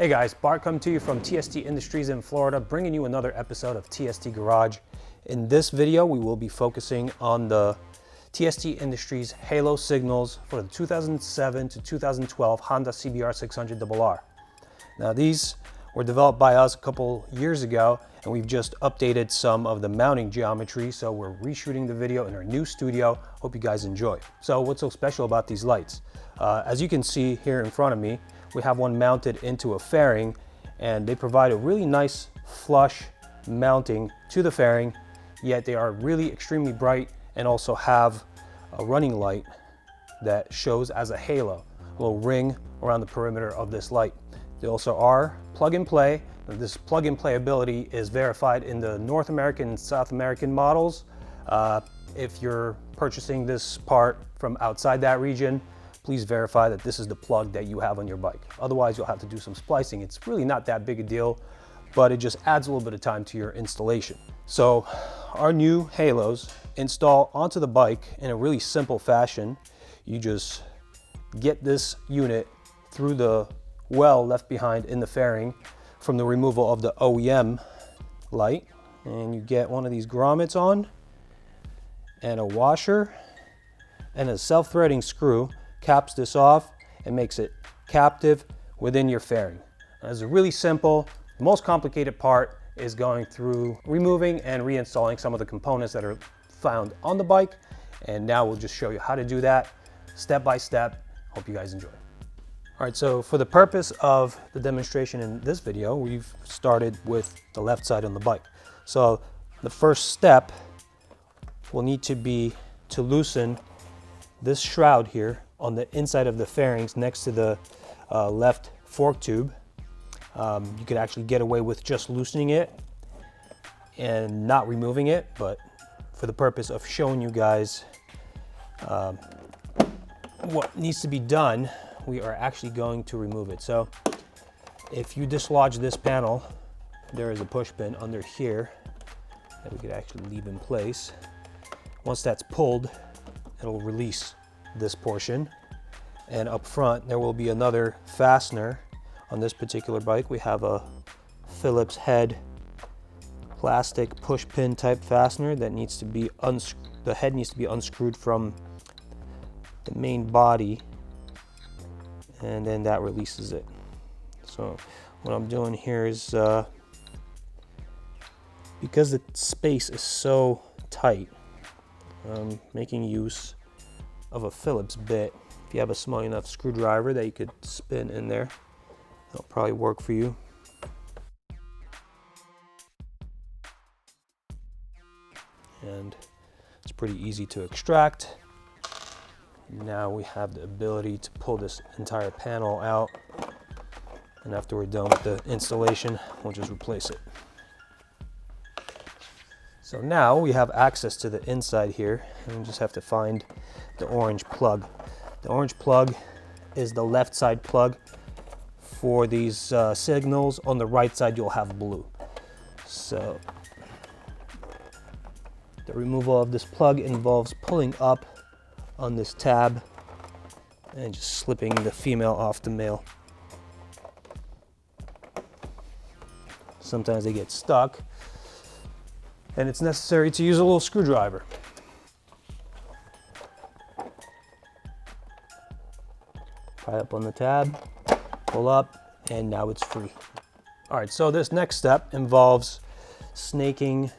Hey guys, Bart coming to you from TST Industries in Florida, bringing you another episode of TST Garage. In this video, we will be focusing on the TST Industries Halo signals for the 2007 to 2012 Honda CBR600RR. Now these were developed by us a couple years ago, and we've just updated some of the mounting geometry, so we're reshooting the video in our new studio. Hope you guys enjoy. So what's so special about these lights? As you can see here in front of me, we have one mounted into a fairing, and they provide a really nice flush mounting to the fairing, yet they are really extremely bright and also have a running light that shows as a halo, a little ring around the perimeter of this light. They also are plug and play. This plug and play ability is verified in the North American and South American models. If you're purchasing this part from outside that region, please verify that this is the plug that you have on your bike. Otherwise, you'll have to do some splicing. It's really not that big a deal, but it just adds a little bit of time to your installation. So our new Halos install onto the bike in a really simple fashion. You just get this unit through the well left behind in the fairing from the removal of the OEM light, and you get one of these grommets on and a washer and a self-threading screw caps this off and makes it captive within your fairing. It's really simple. The most complicated part is going through removing and reinstalling some of the components that are found on the bike, and now we'll just show you how to do that step by step. Hope you guys enjoy. All right, so for the purpose of the demonstration in this video, we've started with the left side on the bike. So the first step will need to be to loosen this shroud here on the inside of the fairings next to the left fork tube. You could actually get away with just loosening it and not removing it, but for the purpose of showing you guys what needs to be done, we are actually going to remove it. So if you dislodge this panel, there is a push pin under here that we could actually leave in place. Once that's pulled, it'll release this portion, and up front there will be another fastener. On this particular bike we have a Phillips head plastic push pin type fastener that needs to be the head needs to be unscrewed from the main body, and then that releases it. So what I'm doing here is because the space is so tight, I'm making use of a Phillips bit. If you have a small enough screwdriver that you could spin in there, that'll probably work for you. And it's pretty easy to extract. Now we have the ability to pull this entire panel out, and after we're done with the installation, we'll just replace it. So now we have access to the inside here, and we just have to find the orange plug. The orange plug is the left side plug for these signals. On the right side you'll have blue. So the removal of this plug involves pulling up on this tab and just slipping the female off the male. Sometimes they get stuck, and it's necessary to use a little screwdriver. Pry up on the tab, pull up, and now it's free. All right, so this next step involves snaking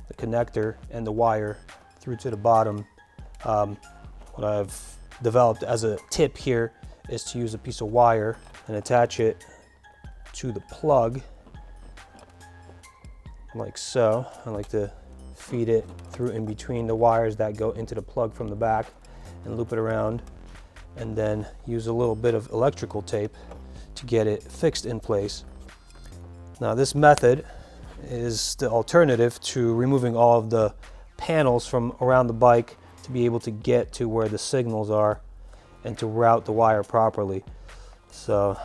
the connector and the wire through to the bottom. What I've developed as a tip here is to use a piece of wire and attach it to the plug like so. I like to feed it through in between the wires that go into the plug from the back and loop it around, and then use a little bit of electrical tape to get it fixed in place. Now this method is the alternative to removing all of the panels from around the bike to be able to get to where the signals are and to route the wire properly. So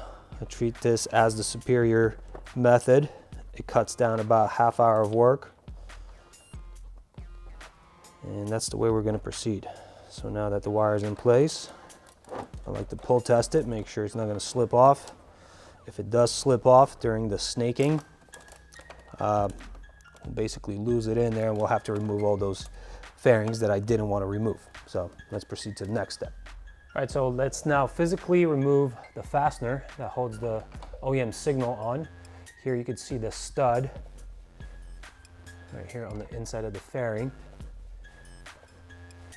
I treat this as the superior method. It cuts down about a half hour of work, and that's the way we're going to proceed. So now that the wire is in place, I like to pull test it, make sure it's not going to slip off. if it does slip off during the snaking, we'll basically lose it in there, and we'll have to remove all those fairings that I didn't want to remove. So let's proceed to the next step. All right, so let's now physically remove the fastener that holds the OEM signal on. Here you can see the stud right here on the inside of the fairing.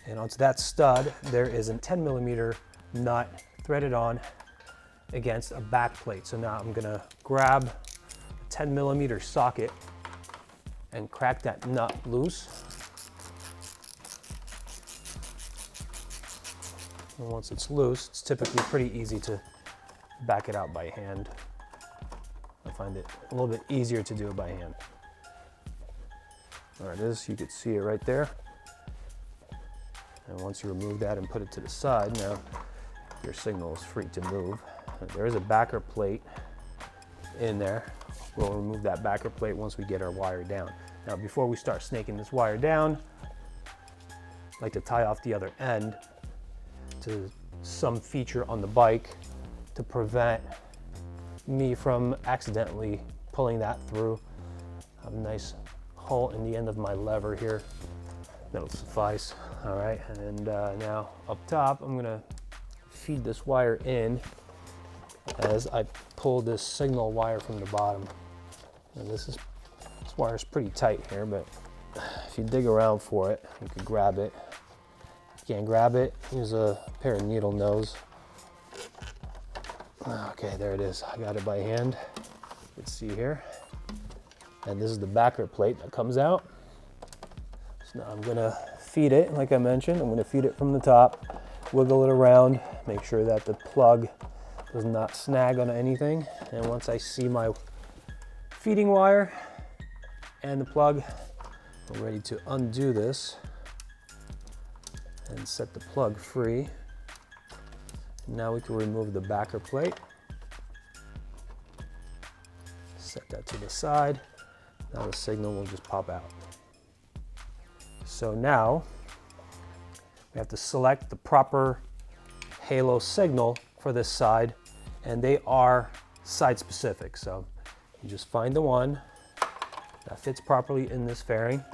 And onto that stud, there is a 10mm nut threaded on against a back plate. So now I'm gonna grab a 10mm socket and crack that nut loose. And once it's loose, it's typically pretty easy to back it out by hand. I find it a little bit easier to do it by hand. There it is, you can see it right there. And once you remove that and put it to the side, now your signal is free to move. There is a backer plate in there. We'll remove that backer plate once we get our wire down. Now before we start snaking this wire down, I like to tie off the other end to some feature on the bike to prevent me from accidentally pulling that through. I have a nice hole in the end of my lever here. That'll suffice. All right, and now up top, I'm gonna feed this wire in as I pull this signal wire from the bottom. And this wire is pretty tight here, but if you dig around for it, you can grab it. If you can't grab it, use a pair of needle nose. Okay, there it is. I got it by hand. You can see here. And this is the backer plate that comes out. So now I'm gonna feed it, like I mentioned. I'm gonna feed it from the top, wiggle it around, make sure that the plug does not snag on anything. And once I see my feeding wire and the plug, I'm ready to undo this and set the plug free. Now we can remove the backer plate. Set that to the side. Now the signal will just pop out. So now we have to select the proper halo signal for this side, and they are side specific. So you just find the one that fits properly in this fairing,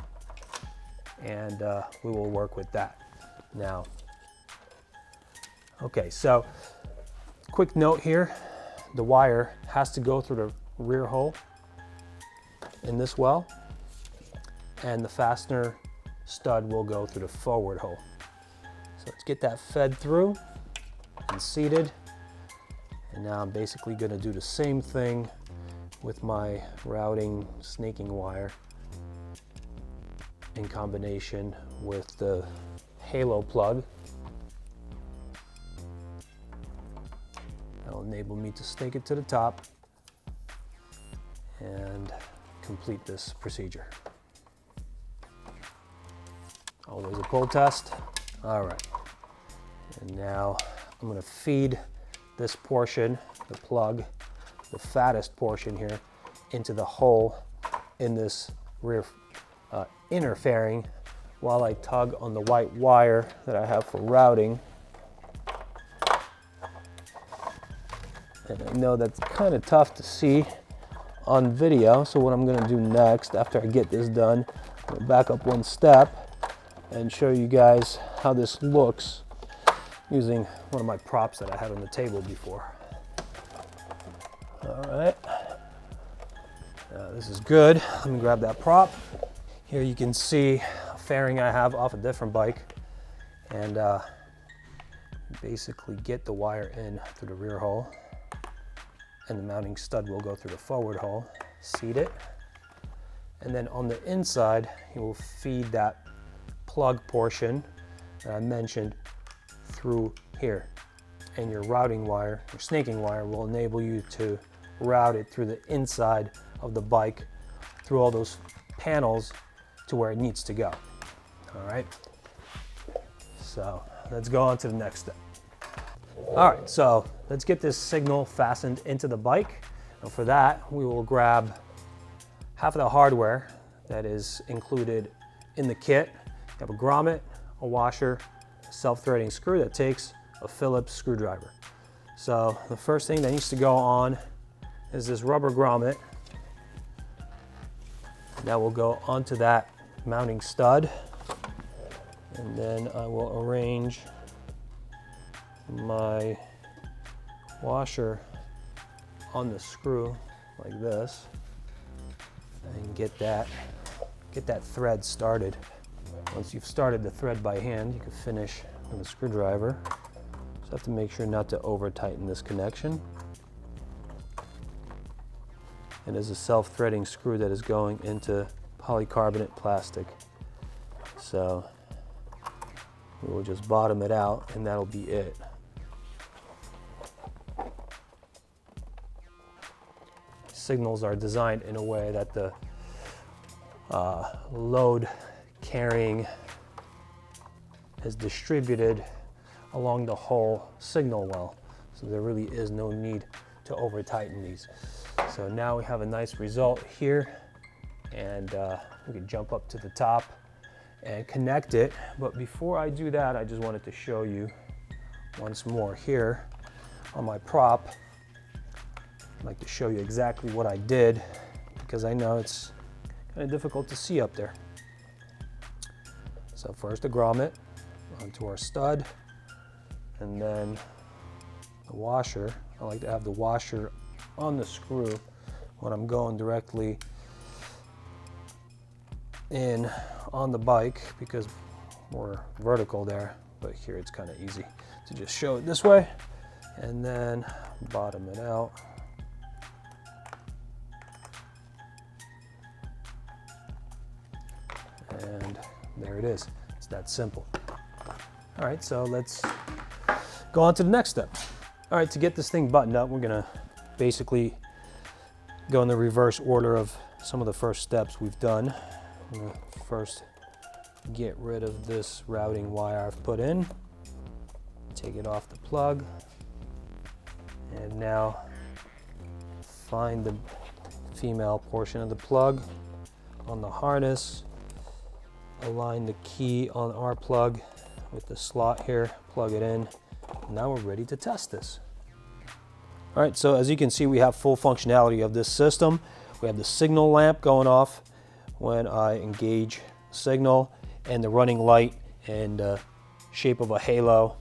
and we will work with that. Now, okay, so quick note here, the wire has to go through the rear hole in this well, and the fastener stud will go through the forward hole. So let's get that fed through and seated. And now I'm basically going to do the same thing with my routing snaking wire in combination with the halo plug. That'll enable me to snake it to the top and complete this procedure. Always a pull test. All right. And now I'm going to feed this portion, the plug, the fattest portion here, into the hole in this rear inner fairing while I tug on the white wire that I have for routing. And I know that's kind of tough to see on video, so what I'm going to do next after I get this done, I'm going to back up one step and show you guys how this looks using one of my props that I had on the table before. All right, this is good. Let me grab that prop. Here you can see a fairing I have off a different bike, and basically get the wire in through the rear hole, and the mounting stud will go through the forward hole, seat it, and then on the inside you will feed that plug portion that I mentioned through here, and your routing wire, your snaking wire, will enable you to route it through the inside of the bike, through all those panels to where it needs to go. All right, so let's go on to the next step. All right, so let's get this signal fastened into the bike, and for that we will grab half of the hardware that is included in the kit. You have a grommet, a washer, a self-threading screw that takes a Phillips screwdriver. So the first thing that needs to go on is this rubber grommet that will go onto that mounting stud, and then I will arrange my washer on the screw like this and get that thread started. Once you've started the thread by hand, you can finish with a screwdriver. Just have to make sure not to over tighten this connection. It is a self-threading screw that is going into polycarbonate plastic. So we will just bottom it out and that'll be it. Signals are designed in a way that the load carrying is distributed along the whole signal well. So there really is no need to over tighten these. So now we have a nice result here, and we can jump up to the top and connect it. But before I do that, I just wanted to show you once more here on my prop. I'd like to show you exactly what I did, because I know it's kind of difficult to see up there. So first the grommet onto our stud, and then the washer. I like to have the washer on the screw when I'm going directly in on the bike, because we're vertical there, but here it's kind of easy to just show it this way, and then bottom it out. And there it is. It's that simple. All right, so let's go on to the next step. All right, to get this thing buttoned up, we're gonna basically go in the reverse order of some of the first steps we've done. I'm gonna first get rid of this routing wire I've put in, take it off the plug, and now find the female portion of the plug on the harness, align the key on our plug with the slot here, plug it in. Now we're ready to test this. All right, so as you can see, we have full functionality of this system. We have the signal lamp going off when I engage signal, and the running light in the shape of a halo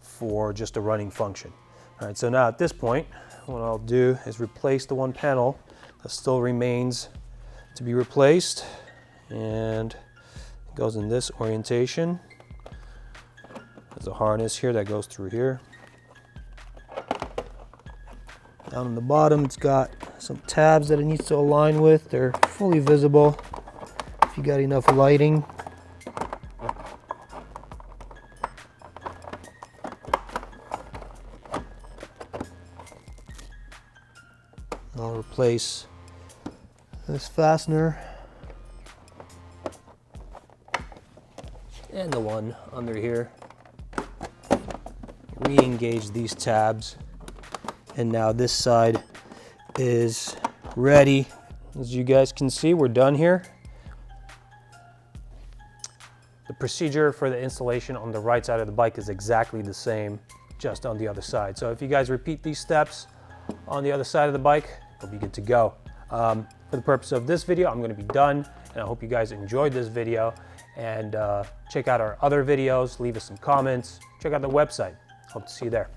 for just a running function. All right, so now at this point, what I'll do is replace the one panel that still remains to be replaced, and it goes in this orientation. There's a harness here that goes through here. Down on the bottom, it's got some tabs that it needs to align with. They're fully visible if you got enough lighting. I'll replace this fastener and the one under here. Re-engage these tabs, and now this side is ready. As you guys can see, we're done here. The procedure for the installation on the right side of the bike is exactly the same, just on the other side. So if you guys repeat these steps on the other side of the bike, you'll be good to go. For the purpose of this video, I'm going to be done, and I hope you guys enjoyed this video. And check out our other videos, leave us some comments, check out the website. Hope to see you there.